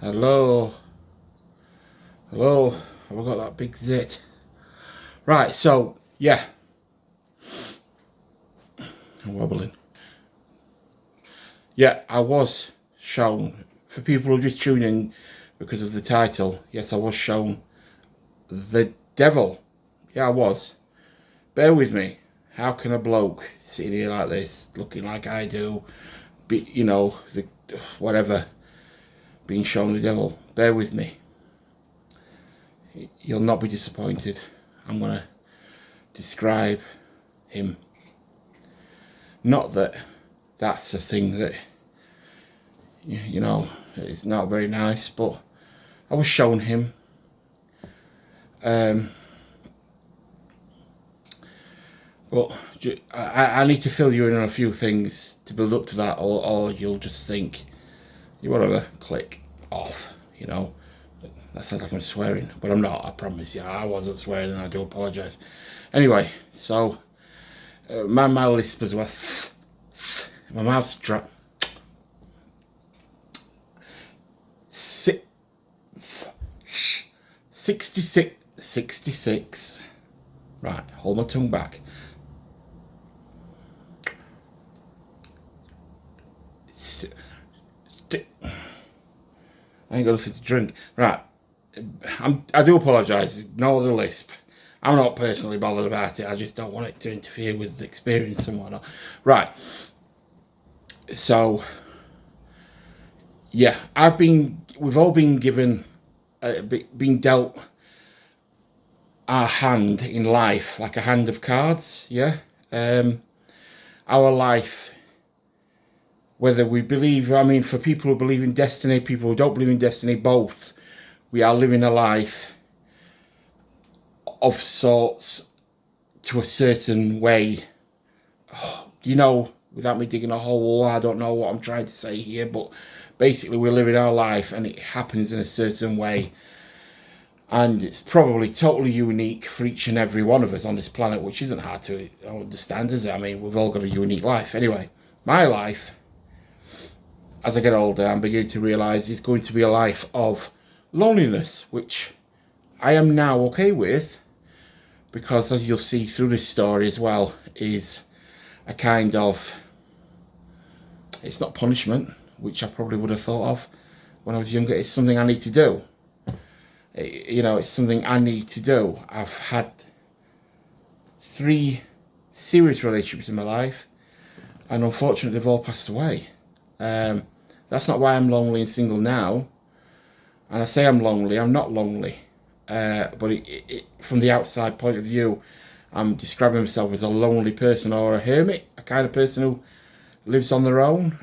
Hello. Hello. Have I got that big zit? Right, so, yeah. I'm wobbling. Yeah, I was shown. For people who are just tuning in because of the title, yes, I was shown The Devil. Yeah, I was. Bear with me. How can a bloke sitting here like this, looking like I do, whatever, being shown the devil? Bear with me. You'll not be disappointed. I'm going to describe him. Not that that's a thing that, it's not very nice, but I was shown him. But I need to fill you in on a few things to build up to that, or you'll just think, whatever, click off, That sounds like I'm swearing, but I'm not, I promise you. I wasn't swearing, and I do apologise. Anyway, so my lisp as well. My mouth's dry. 66. Right, hold my tongue back. I ain't got nothing to drink. Right, I do apologise. No other lisp. I'm not personally bothered about it. I just don't want it to interfere with the experience and whatnot. Right. So, yeah, we've all been given, been dealt our hand in life, like a hand of cards, yeah? Our life, whether we believe, for people who believe in destiny, people who don't believe in destiny, both, we are living a life of sorts to a certain way. Without me digging a hole, I don't know what I'm trying to say here, but basically we're living our life and it happens in a certain way. And it's probably totally unique for each and every one of us on this planet, which isn't hard to understand, is it? We've all got a unique life. Anyway, my life, as I get older, I'm beginning to realise is going to be a life of loneliness, which I am now okay with, because as you'll see through this story as well, is a kind of, it's not punishment, which I probably would have thought of when I was younger. It's something I need to do. It's something I need to do. I've had 3 serious relationships in my life, and unfortunately they've all passed away. That's not why I'm lonely and single now. And I say I'm lonely, I'm not lonely. But from the outside point of view, I'm describing myself as a lonely person, or a hermit, a kind of person who lives on their own,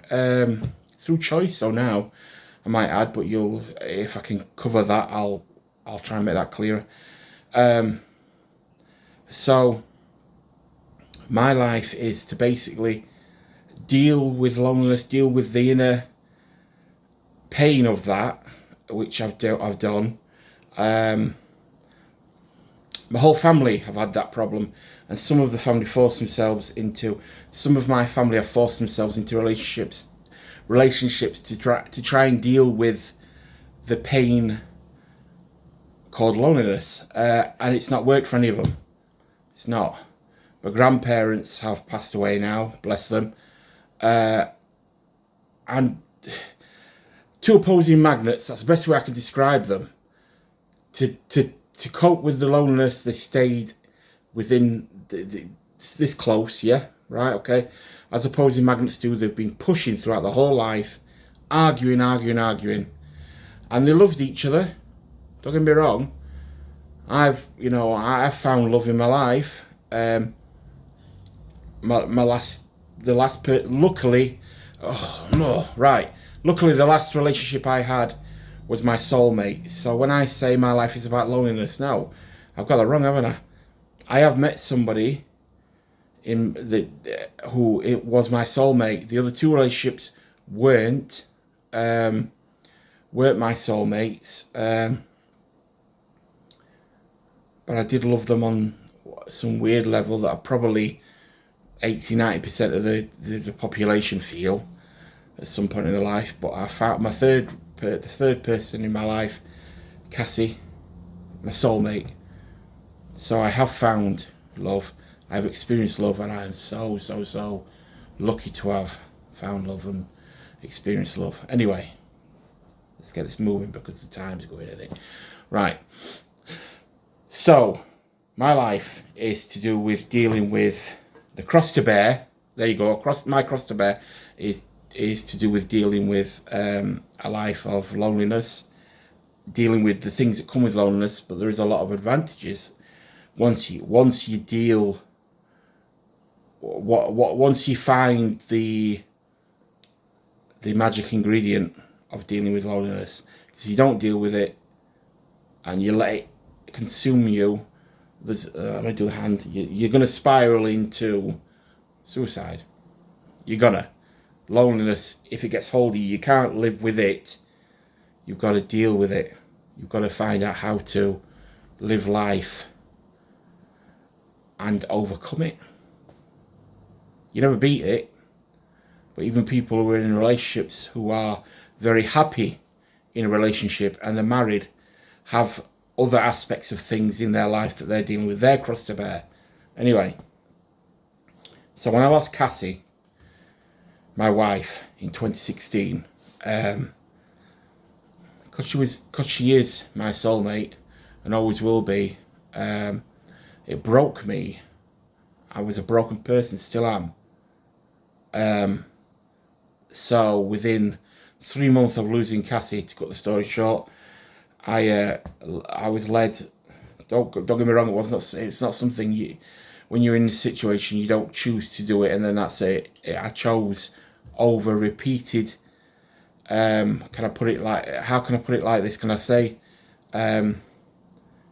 through choice. So now, I might add, but if I can cover that, I'll try and make that clearer. So my life is to basically deal with loneliness, deal with the inner pain of that, which I've done. My whole family have had that problem, and some of the family some of my family have forced themselves into relationships to try and deal with the pain called loneliness, and it's not worked for any of them. It's not. My grandparents have passed away now, bless them, and 2 opposing magnets, that's the best way I can describe them. To cope with the loneliness, they stayed within this close, yeah, right, okay. As opposing magnets do, they've been pushing throughout the whole life, arguing, and they loved each other. Don't get me wrong. I've found love in my life. Luckily, luckily the last relationship I had was my soulmate. So when I say my life is about loneliness, no, I've got that wrong, haven't I? I have met somebody who it was my soulmate. The other 2 relationships weren't my soulmates, but I did love them on some weird level that I probably 80-90% of the population feel at some point in their life. But I found my third the third person in my life, Cassie, my soulmate. So I have found love. I've experienced love, and I am so, so, so lucky to have found love and experienced love. Anyway, let's get this moving because the time's going in it. Right. So, my life is to do with dealing with the cross to bear. There you go. My cross to bear is to do with dealing with a life of loneliness, dealing with the things that come with loneliness. But there is a lot of advantages once you deal. Once you find the magic ingredient of dealing with loneliness, because if you don't deal with it and you let it consume you, there's I'm gonna do the hand. You're gonna spiral into suicide. You're gonna. Loneliness, if it gets hold of you, you can't live with it. You've got to deal with it. You've got to find out how to live life and overcome it. You never beat it. But even people who are in relationships who are very happy in a relationship and they're married have other aspects of things in their life that they're dealing with, their cross to bear. Anyway, so when I lost Cassie, my wife, in 2016, because she is my soulmate and always will be, it broke me. I was a broken person, still am. So within 3 months of losing Cassie, to cut the story short, I was led. Don't get me wrong. It's not something you, when you're in this situation, you don't choose to do it, and then that's it. I chose over repeated. Can I put it like? How can I put it like this? Can I say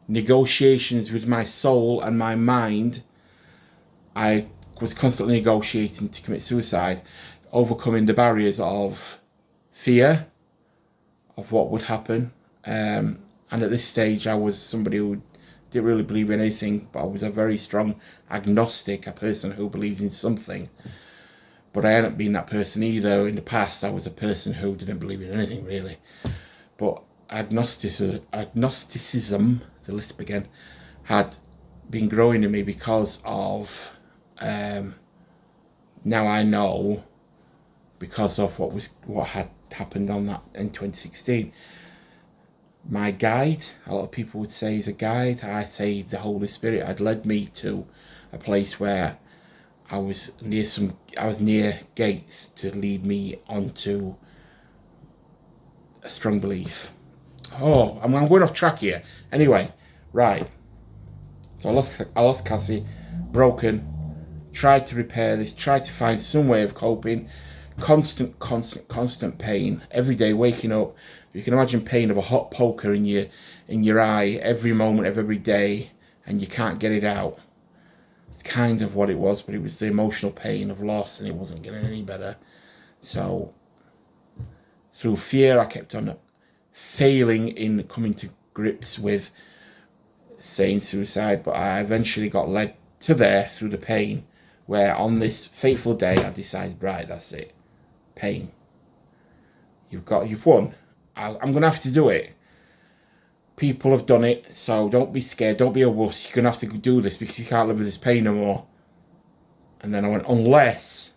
negotiations with my soul and my mind? I was constantly negotiating to commit suicide, overcoming the barriers of fear of what would happen. And at this stage, I was somebody who didn't really believe in anything, but I was a very strong agnostic, a person who believes in something. But I hadn't been that person either. In the past, I was a person who didn't believe in anything, really. But agnosticism, the lisp again, had been growing in me because of, now I know, because of what had happened on that in 2016. My guide, a lot of people would say is a guide. I say the Holy Spirit had led me to a place where I was near gates to lead me onto a strong belief. Oh, I'm going off track here. Anyway, right. So I lost Cassie, broken. Tried to repair this. Tried to find some way of coping. Constant pain every day. Waking up, you can imagine pain of a hot poker in your eye every moment of every day, and you can't get it out. It's kind of what it was, but it was the emotional pain of loss, and it wasn't getting any better. So through fear, I kept on failing in coming to grips with saying suicide, but I eventually got led to there through the pain, where on this fateful day I decided, right, that's it. Pain. You've won. I'm going to have to do it. People have done it, so don't be scared. Don't be a wuss. You're going to have to do this because you can't live with this pain no more. And then I went, unless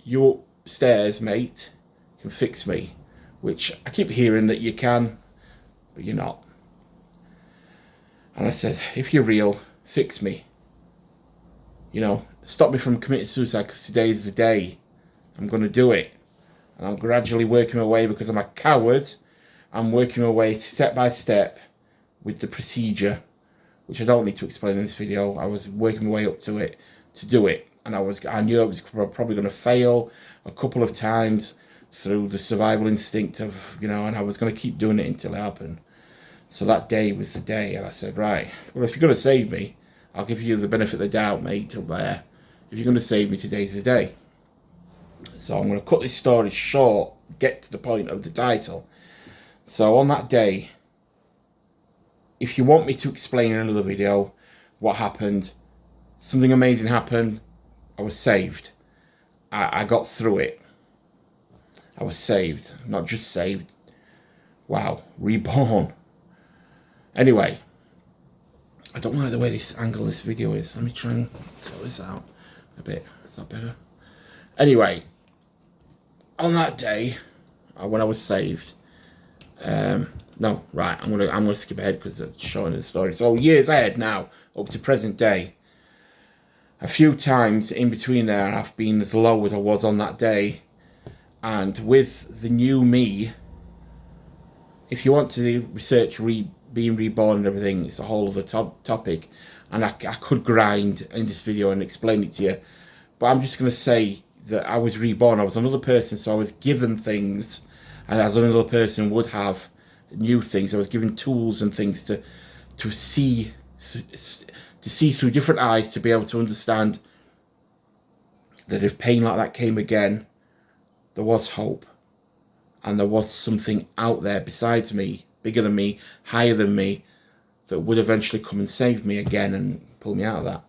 you upstairs, mate, can fix me. Which I keep hearing that you can, but you're not. And I said, if you're real, fix me. Stop me from committing suicide, because today is the day. I'm going to do it. And I'm gradually working my way, because I'm a coward. I'm working my way step by step with the procedure, which I don't need to explain in this video. I was working my way up to it to do it. And I knew I was probably going to fail a couple of times through the survival instinct of, and I was going to keep doing it until it happened. So that day was the day, and I said, right, well, if you're going to save me, I'll give you the benefit of the doubt, mate, till there. If you're going to save me, today's the day. So I'm going to cut this story short, get to the point of the title. So on that day, if you want me to explain in another video what happened, something amazing happened, I was saved. I got through it. I was saved. Not just saved. Wow, reborn. Anyway, I don't like the way this angle of this video is. Let me try and sort this out a bit. Is that better? Anyway, on that day, when I was saved, no, right, I'm gonna skip ahead because it's showing the story. So years ahead now, up to present day. A few times in between there, I've been as low as I was on that day, and with the new me, if you want to research being reborn and everything, it's a whole other topic, and I could grind in this video and explain it to you, but I'm just going to say that I was reborn. I was another person, so I was given things, and as another person would have new things. I was given tools and things to see through different eyes, to be able to understand that if pain like that came again, there was hope, and there was something out there besides me, bigger than me, higher than me, that would eventually come and save me again and pull me out of that.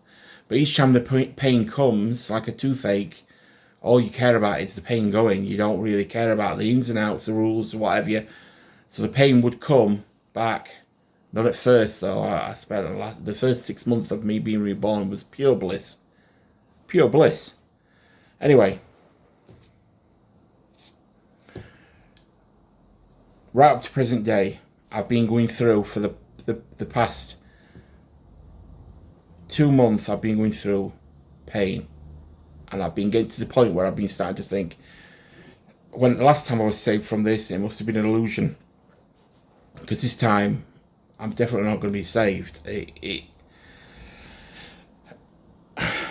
But each time the pain comes, like a toothache, all you care about is the pain going. You don't really care about the ins and outs, the rules, whatever. So the pain would come back. Not at first, though. I spent the first 6 months of me being reborn was pure bliss. Pure bliss. Anyway. Right up to present day, I've been going through for the past 2 months, I've been going through pain. And I've been getting to the point where I've been starting to think, when the last time I was saved from this, it must have been an illusion. Because this time, I'm definitely not going to be saved.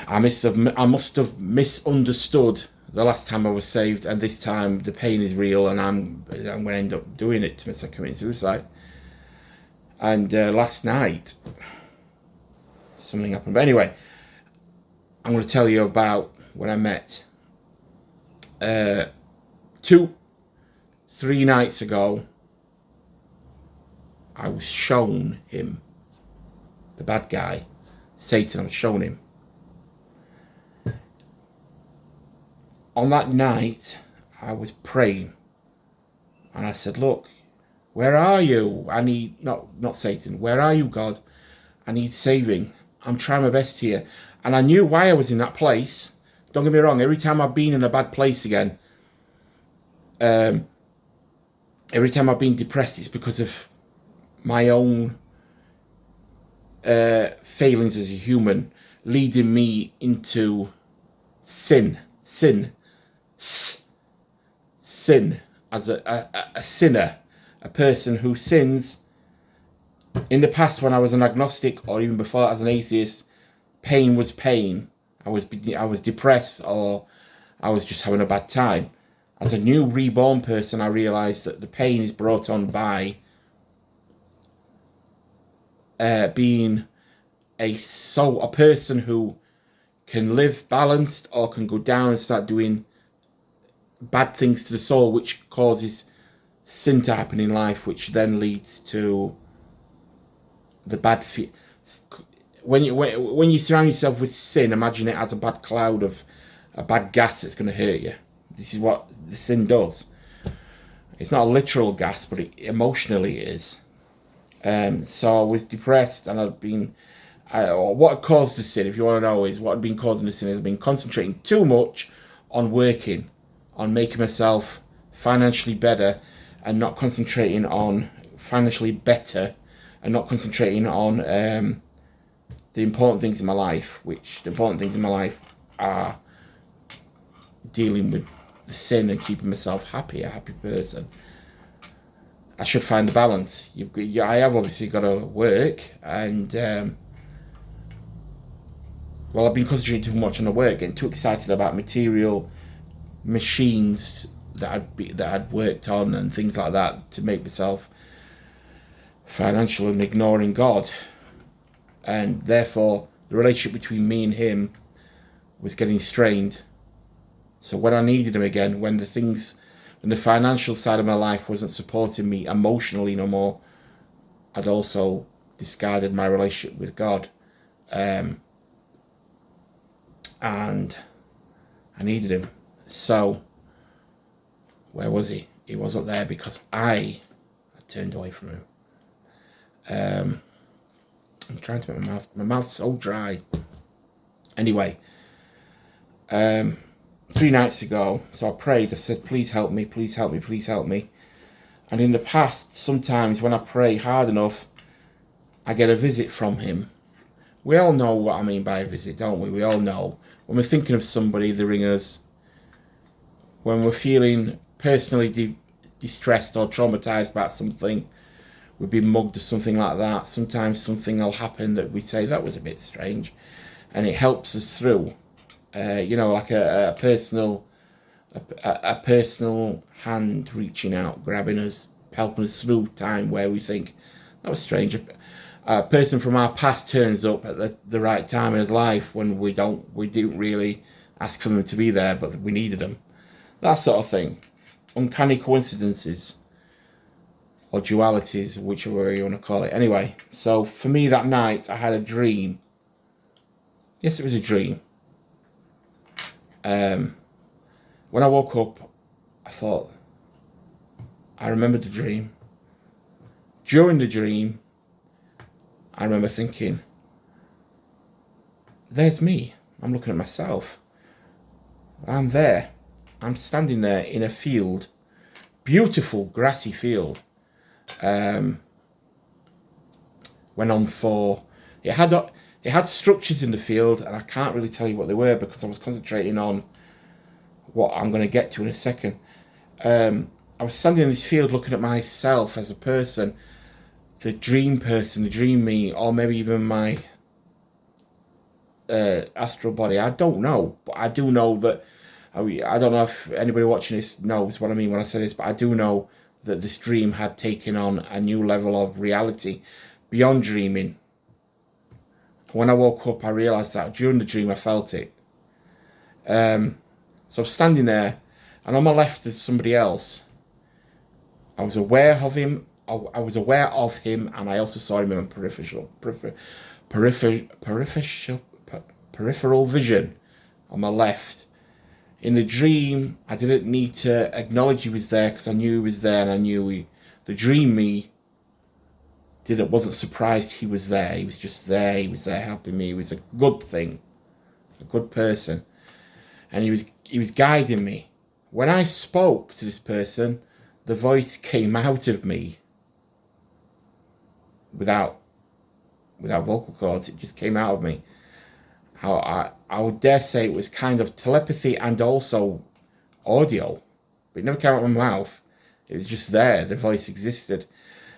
I must have misunderstood the last time I was saved, and this time the pain is real, and I'm going to end up doing it to myself, committing suicide. And last night, something happened. But anyway, I'm going to tell you about when I met 3 nights ago. I was shown him, the bad guy, Satan. I was shown him. On that night, I was praying, and I said, "Look, where are you? I need not Satan. Where are you, God? I need saving. I'm trying my best here." And I knew why I was in that place. Don't get me wrong. Every time I've been in a bad place again, every time I've been depressed, it's because of my own failings as a human, leading me into sin as a sinner, a person who sins. In the past, when I was an agnostic, or even before that as an atheist, pain was pain. I was depressed, or I was just having a bad time. As a new reborn person, I realised that the pain is brought on by being a person who can live balanced, or can go down and start doing bad things to the soul, which causes sin to happen in life, which then leads to the bad. When you surround yourself with sin, imagine it as a bad cloud of a bad gas that's going to hurt you. This is what the sin does. It's not a literal gas, but emotionally it is. So I was depressed, and I'd been. What caused the sin, if you want to know, is what had been causing the sin is I've been concentrating too much on working, on making myself financially better, and not concentrating on financially better, and not concentrating on the important things in my life, which the important things in my life are dealing with the sin and keeping myself happy, a happy person. I should find the balance. I have obviously got to work, and I've been concentrating too much on the work, getting too excited about material machines that I'd worked on and things like that to make myself financial, and ignoring God. And therefore, the relationship between me and him was getting strained. So when I needed him again, when the financial side of my life wasn't supporting me emotionally no more, I'd also discarded my relationship with God. And I needed him. So Where was he? He wasn't there because I turned away from him. I'm trying to make my mouth's so dry. Anyway, 3 nights ago, so I prayed. I said, please help me, please help me, please help me. And in the past, sometimes when I pray hard enough, I get a visit from him. We all know what I mean by a visit, don't we? We all know. When we're thinking of somebody, they ring us. When we're feeling personally distressed or traumatized about something, we've been mugged or something like that. Sometimes something will happen that we say, that was a bit strange. And it helps us through. Like a personal hand reaching out, grabbing us, helping us through time where we think, that was strange. A person from our past turns up at the right time in his life when we didn't really ask for them to be there, but we needed them. That sort of thing. Uncanny coincidences. Or dualities, whichever way you want to call it. Anyway, so for me that night, I had a dream. Yes, it was a dream. When I woke up, I thought, I remembered the dream. During the dream, I remember thinking, there's me. I'm looking at myself. I'm there. I'm standing there in a field, beautiful grassy field. Went on for, it had structures in the field, and I can't really tell you what they were because I was concentrating on what I'm going to get to in a second. I was standing in this field looking at myself as a person, the dream me, or maybe even my astral body. I don't know, but I do know that, I don't know if anybody watching this knows what I mean when I say this, but I do know that this dream had taken on a new level of reality beyond dreaming. When I woke up, I realised that during the dream I felt it. So I'm standing there, and on my left there's somebody else. I was aware of him. And I also saw him in my peripheral vision on my left. In the dream, I didn't need to acknowledge he was there because I knew he was there, and I knew the dream me wasn't surprised he was there. He was just there. He was there helping me. He was a good thing, a good person, and he was guiding me. When I spoke to this person, the voice came out of me without vocal cords. It just came out of me. I would dare say it was kind of telepathy and also audio, but it never came out of my mouth. It was just there. The voice existed.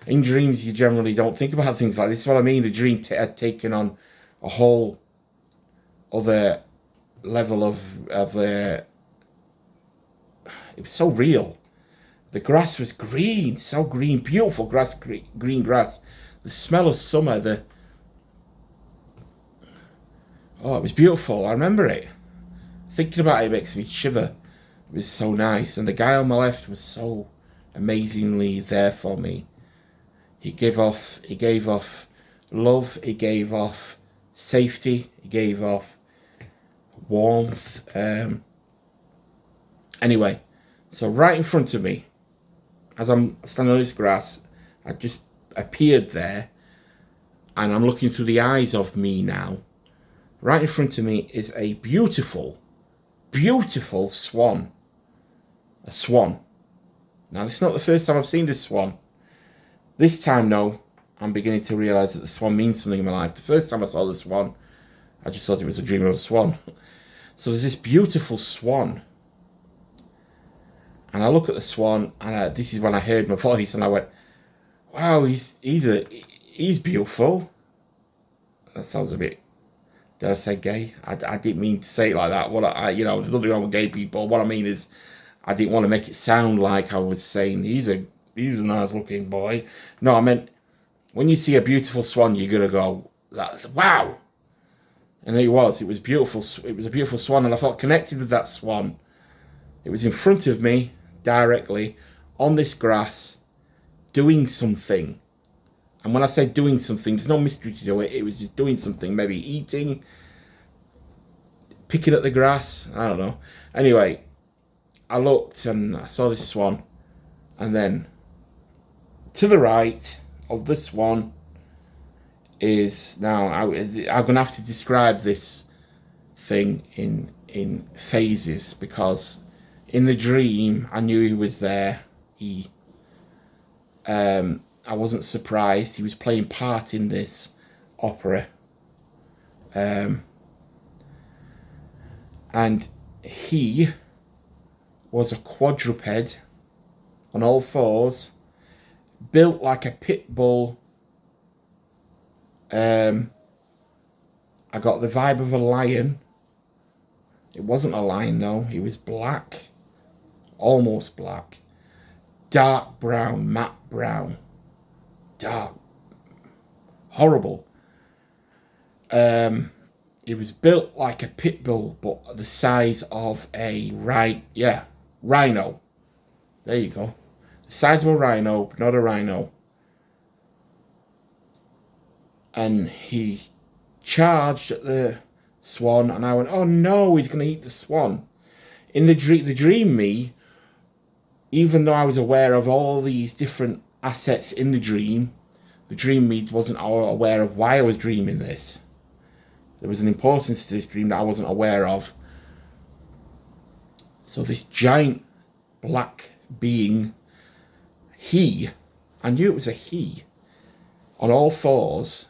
In dreams, you generally don't think about things like this. This is what I mean. The dream had taken on a whole other level of it was so real. The grass was green, so green, beautiful grass, green grass. The smell of summer, it was beautiful. I remember it. Thinking about it makes me shiver. It was so nice. And the guy on my left was so amazingly there for me. He gave off love, he gave off safety, he gave off warmth. Anyway, so right in front of me, as I'm standing on this grass, I just appeared there, and I'm looking through the eyes of me now. Right in front of me is a beautiful, beautiful swan. A swan. Now, this is not the first time I've seen this swan. This time, though, I'm beginning to realise that the swan means something in my life. The first time I saw the swan, I just thought it was a dream of a swan. So there's this beautiful swan. And I look at the swan, and this is when I heard my voice, and I went, wow, he's beautiful. That sounds a bit, did I say gay? I didn't mean to say it like that. There's nothing wrong with gay people. What I mean is, I didn't want to make it sound like I was saying he's a nice looking boy. No, I meant when you see a beautiful swan, you're gonna go, wow. And it was beautiful. It was a beautiful swan, and I felt connected with that swan. It was in front of me, directly, on this grass, doing something. And when I say doing something, there's no mystery to it. It was just doing something, maybe eating, picking at the grass. I don't know. Anyway, I looked and I saw this swan, and then to the right of the swan is, now I'm going to have to describe this thing in phases, because in the dream I knew he was there. I wasn't surprised. He was playing part in this opera. And he was a quadruped on all fours, built like a pit bull. I got the vibe of a lion. It wasn't a lion, though. He was black, almost black, dark brown, matte brown, dark, horrible. He was built like a pit bull, but the size of a rhino. There you go. The size of a rhino, but not a rhino. And he charged at the swan, and I went, oh no, he's going to eat the swan. In the dream me, even though I was aware of all these different assets in the dream me wasn't aware of why I was dreaming this. There was an importance to this dream that I wasn't aware of. So this giant black being, I knew it was a he, on all fours,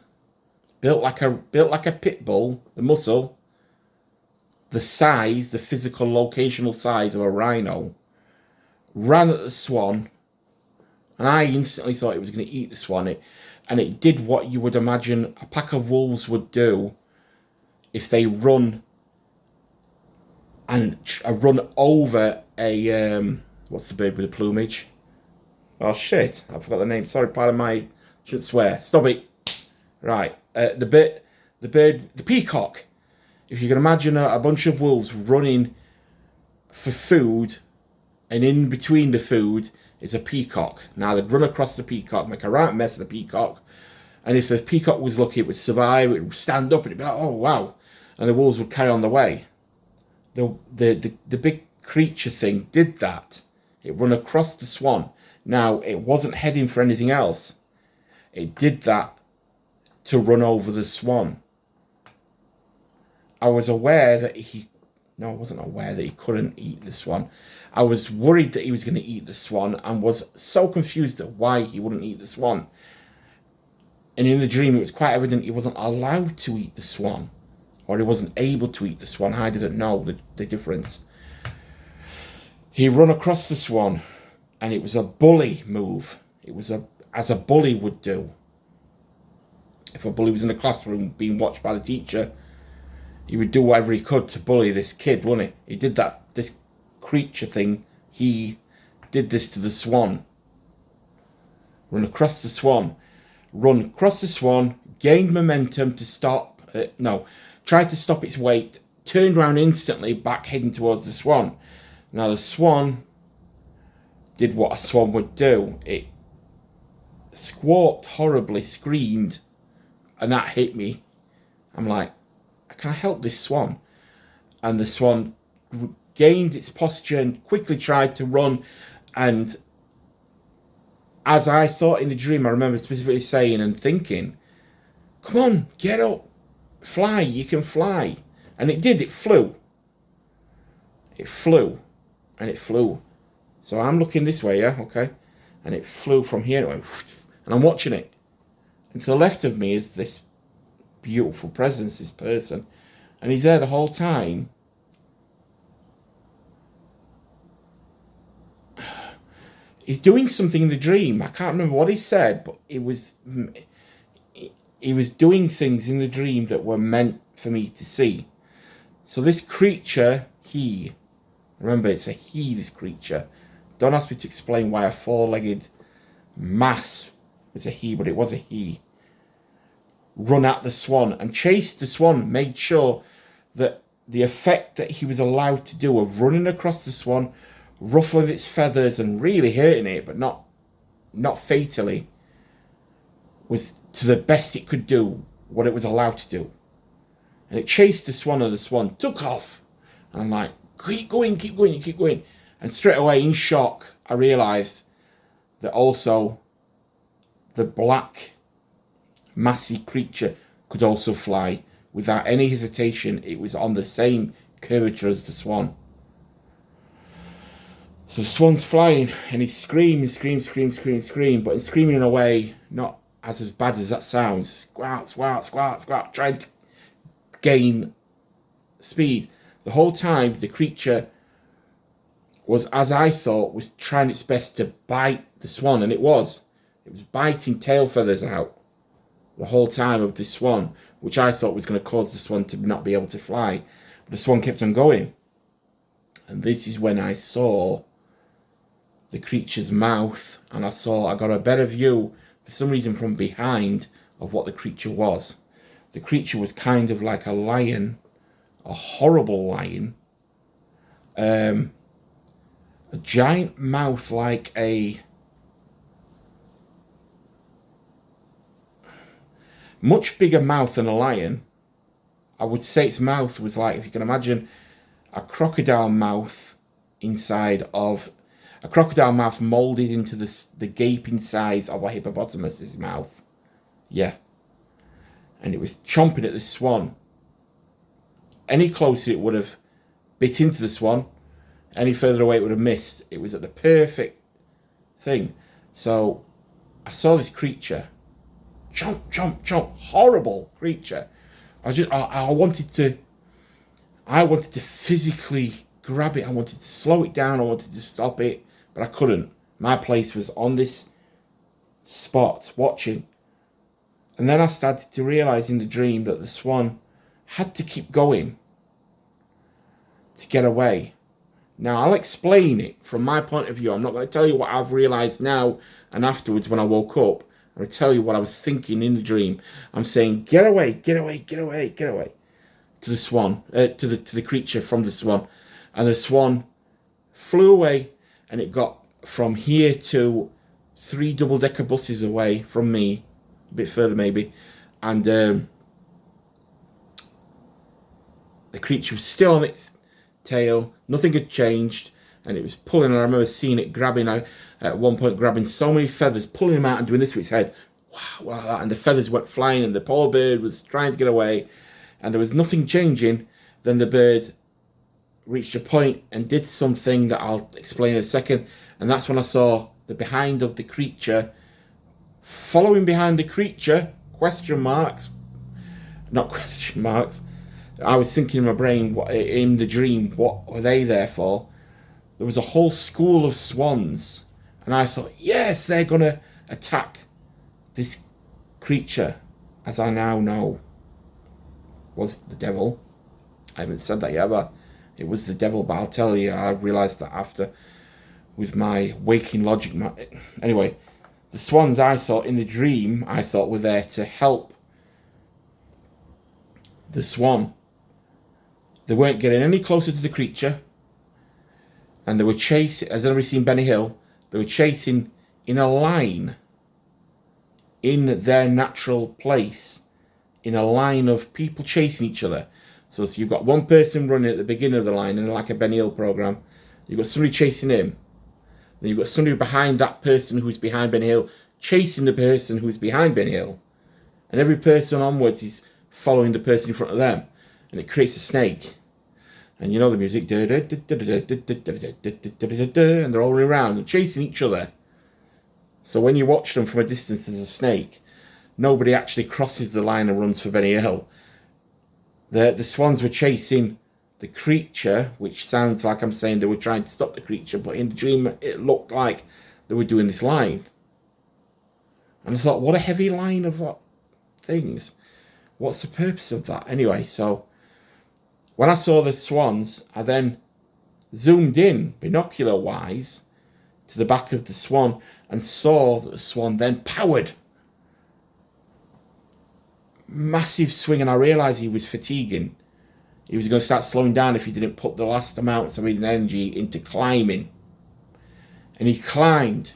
built like a pit bull, the muscle, the size, the physical locational size of a rhino, ran at the swan, and I instantly thought it was going to eat the swan. And it did what you would imagine a pack of wolves would do if they run over a what's the bird with the plumage? Oh shit! I forgot the name. Sorry, pardon my. Shouldn't swear. Stop it. Right, the peacock. If you can imagine a bunch of wolves running for food, and in between the food is a peacock. Now they'd run across the peacock, make a right mess of the peacock, and if the peacock was lucky, it would survive. It would stand up, and it'd be like, oh wow, and the wolves would carry on the way. The big creature thing did that. It ran across the swan. Now it wasn't heading for anything else. It did that to run over the swan. I was aware that I wasn't aware that he couldn't eat the swan. I was worried that he was going to eat the swan and was so confused at why he wouldn't eat the swan. And in the dream, it was quite evident he wasn't allowed to eat the swan, or he wasn't able to eat the swan. I didn't know the difference. He ran across the swan, and it was a bully move. It was as a bully would do. If a bully was in the classroom being watched by the teacher, he would do whatever he could to bully this kid, wouldn't he? He did that. This creature thing, he did this to the swan. Run across the swan, gained momentum to stop. Tried to stop its weight, turned around instantly, back heading towards the swan. Now the swan did what a swan would do. It squawked horribly, screamed, and that hit me. I'm like, can I help this swan? And the swan gained its posture and quickly tried to run. And as I thought in the dream, I remember specifically saying and thinking, come on, get up, fly, you can fly. And it did, it flew. It flew, and it flew. So I'm looking this way, yeah, okay? And it flew from here, and I'm watching it. And to the left of me is this beautiful presence, this person. And he's there the whole time. He's doing something in the dream. I can't remember what he said, but he was doing things in the dream that were meant for me to see. So this creature, remember it's a he, this creature. Don't ask me to explain why a four-legged mass was a he, but it was a he. Run at the swan and chased the swan, made sure that the effect that he was allowed to do of running across the swan, ruffling its feathers and really hurting it, but not fatally, was to the best it could do what it was allowed to do. And it chased the swan, and the swan took off. And I'm like, keep going. And straight away, in shock, I realised that also the black, massive creature could also fly. Without any hesitation, it was on the same curvature as the swan. So the swan's flying, and he's screaming, but he's screaming in a way not as bad as that sounds. Squawk, squawk, squawk, squawk, trying to gain speed. The whole time, the creature was, as I thought, was trying its best to bite the swan, and it was. It was biting tail feathers out the whole time of this swan, which I thought was going to cause the swan to not be able to fly. But the swan kept on going. And this is when I saw the creature's mouth, and I got a better view, for some reason, from behind of what the creature was. The creature was kind of like a lion, a horrible lion, a giant mouth like a much bigger mouth than a lion. I would say its mouth was like, if you can imagine, a crocodile mouth inside of a crocodile mouth molded into the gaping size of a hippopotamus's mouth. Yeah. And it was chomping at the swan. Any closer it would have bit into the swan. Any further away it would have missed. It was at the perfect thing. So I saw this creature. Chomp, chomp, chomp. Horrible creature. I wanted to physically grab it. I wanted to slow it down. I wanted to stop it. But I couldn't. My place was on this spot, watching. And then I started to realise in the dream that the swan had to keep going to get away. Now, I'll explain it from my point of view. I'm not going to tell you what I've realised now and afterwards when I woke up. I'm going to tell you what I was thinking in the dream. I'm saying, get away, get away, get away, get away. To the swan, to the creature from the swan. And the swan flew away, and it got from here to 3 double-decker buses away from me, a bit further maybe, and the creature was still on its tail. Nothing had changed, and it was pulling. And I remember seeing it grabbing, at one point grabbing so many feathers, pulling them out and doing this with its head. Wow, like that. And the feathers went flying, and the poor bird was trying to get away, and there was nothing changing. Then the bird reached a point and did something that I'll explain in a second, and that's when I saw the behind of the creature. Following behind the creature, question marks, not question marks. I was thinking in my brain, in the dream, what were they there for? There was a whole school of swans, and I thought, yes, they're going to attack this creature, as I now know was the devil. I haven't said that yet, but it was the devil. But I'll tell you, I realised that after, with my waking logic. Anyway, the swans, I thought, in the dream, I thought were there to help the swan. They weren't getting any closer to the creature, and they were chasing, has anybody seen Benny Hill? They were chasing in a line, in their natural place, in a line of people chasing each other. So you've got one person running at the beginning of the line, and like a Benny Hill program, you've got somebody chasing him. Then you've got somebody behind that person who's behind Benny Hill, chasing the person who's behind Benny Hill. And every person onwards is following the person in front of them. And it creates a snake. And you know the music. And they're all around and chasing each other. So when you watch them from a distance as a snake, nobody actually crosses the line and runs for Benny Hill. The swans were chasing the creature, which sounds like I'm saying they were trying to stop the creature, but in the dream it looked like they were doing this line. And I thought, what a heavy line of what things. What's the purpose of that? Anyway, so when I saw the swans, I then zoomed in, binocular-wise, to the back of the swan and saw that the swan then powered. Massive swing, and I realised he was fatiguing. He was going to start slowing down if he didn't put the last amounts of energy into climbing. And he climbed.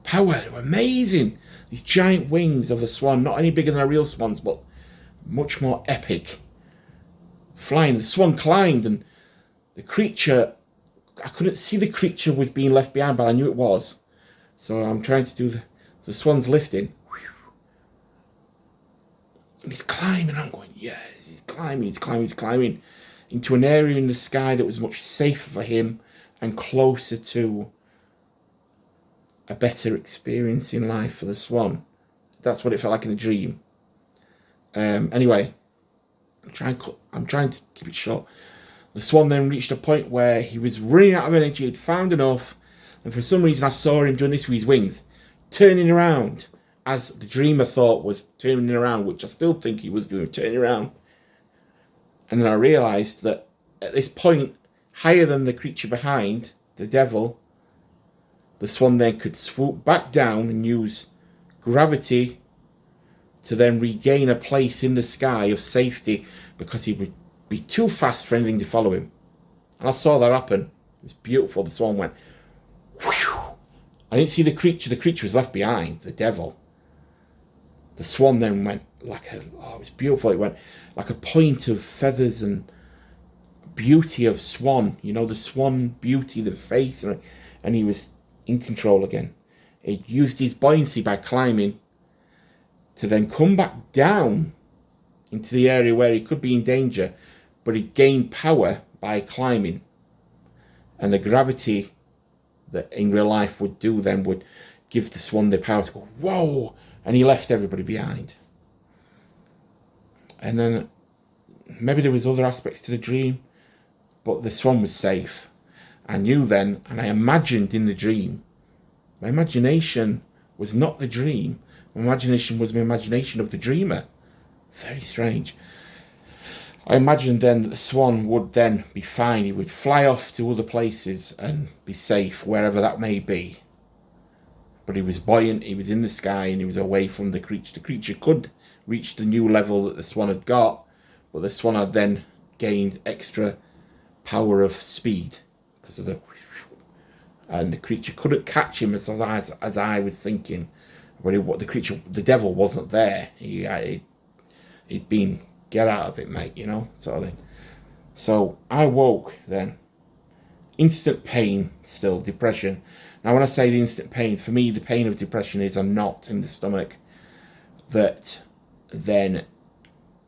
Power, amazing. These giant wings of a swan, not any bigger than a real swan's, but much more epic. Flying, the swan climbed, and the creature I couldn't see the creature was being left behind, but I knew it was. So I'm trying to do the swan's lifting. And he's climbing. I'm going, yes, he's climbing into an area in the sky that was much safer for him and closer to a better experience in life for the swan. That's what it felt like in a dream. Anyway, I'm trying to keep it short. The swan then reached a point where he was running out of energy. He'd found enough, and for some reason I saw him doing this with his wings, turning around, as the dreamer thought was turning around, which I still think he was doing, turning around. And then I realised that at this point, higher than the creature behind, the devil, the swan then could swoop back down and use gravity to then regain a place in the sky of safety, because he would be too fast for anything to follow him. And I saw that happen. It was beautiful. The swan went, whew. I didn't see the creature. The creature was left behind, the devil. The swan then went like it was beautiful. It went like a point of feathers and beauty of swan. You know, the swan beauty, the face, and he was in control again. He used his buoyancy by climbing to then come back down into the area where he could be in danger, but he gained power by climbing. And the gravity that in real life would do then would give the swan the power to go, whoa, and he left everybody behind. And then maybe there was other aspects to the dream, but the swan was safe. I knew then, and I imagined in the dream. My imagination was not the dream. My imagination was my imagination of the dreamer. Very strange. I imagined then that the swan would then be fine. He would fly off to other places and be safe, wherever that may be. But he was buoyant, he was in the sky, and he was away from the creature. The creature could reach the new level that the swan had got, but the swan had then gained extra power of speed because of the... And the creature couldn't catch him as I was thinking. But the devil wasn't there. He'd been, get out of it, mate, you know, sort of thing. So I woke then. Instant pain, still, depression. Now, when I say the instant pain, for me, the pain of depression is a knot in the stomach that then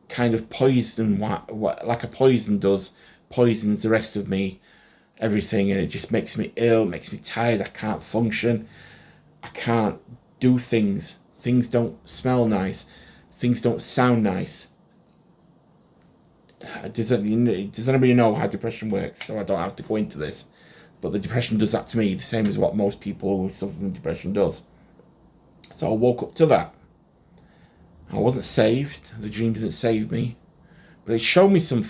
kind of poison, like a poison does, poisons the rest of me, everything, and it just makes me ill, makes me tired. I can't function. I can't do things. Things don't smell nice. Things don't sound nice. Does anybody know how depression works? So I don't have to go into this. But the depression does that to me, the same as what most people who suffer from depression does. So I woke up to that. I wasn't saved. The dream didn't save me. But it showed me something.